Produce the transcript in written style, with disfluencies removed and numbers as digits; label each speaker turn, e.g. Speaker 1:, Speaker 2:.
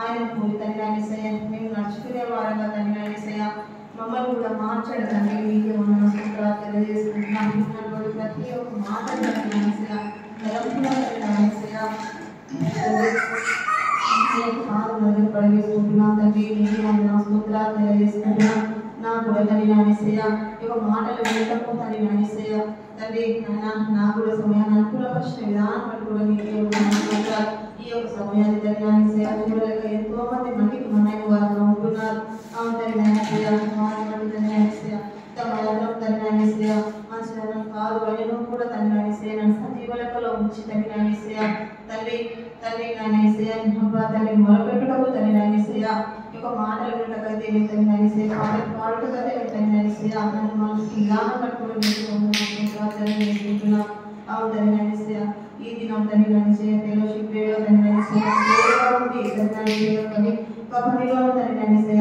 Speaker 1: ఆయన పోలి తండ్రి నాయనసయ్య మేము నడుచుకునే వారంగా తండ్రి నాయనసయ్య మమ్మల్ని కూడా మార్చండి తండ్రి. మీకే ఉన్న సూత్రాలు తెలియజేసుకుంటున్నాం. ప్రతి ఒక్క మాట తండ్రి నాయనసయ్య పడవేసుకుంటున్నాం తండ్రి. మీకే ఉన్న సూత్రాలు తెలియజేసుకుంటున్నాం. నా కూడా తండ్రి నాయనసయ్య ఈ యొక్క మాటలు వినటము తండ్రి నాయనసయ్య తండ్రి నా కూడా సమయాన్ని అనుకూలపరిచిన విధానం బట్టి కూడా మీకే ఉన్న ఈ యొక్క సమయాన్ని తండ్రి నాయనసయ్య చూడలేక ఎంతో మంది మట్టికి మనైన వారు ఉంటున్నారు. తండ్రి నాయనసయ్య తండ్రి నాయనసయ్య తండ్రి నాయనసయ్య మంచి కాదు అయినా కూడా తండ్రి నాయనసయ్య నన్ను సజీవ లెక్కలో ఉంచి తండ్రి నాయనసయ్య తండ్రి నాయనసయ్య తండ్రి మొరపెట్టుటకు తండ్రి నాయనసయ్య యొక్క మాటలు వినటకైతే తండ్రి నాయనసయ్య పాటలు పాడుటకైతే తండ్రి నాయనసయ్య నన్ను మనసుకి జ్ఞానం కట్టుకుని చేసుకుంటున్నాం. తండ్రి నాయనసయ్య ఈ దినం తండ్రి నాయనసయ్య ఫెలోషిప్ తండ్రి నాయనసయ్య తండ్రి నాయనసయ్య తండ్రి నాయనసయ్య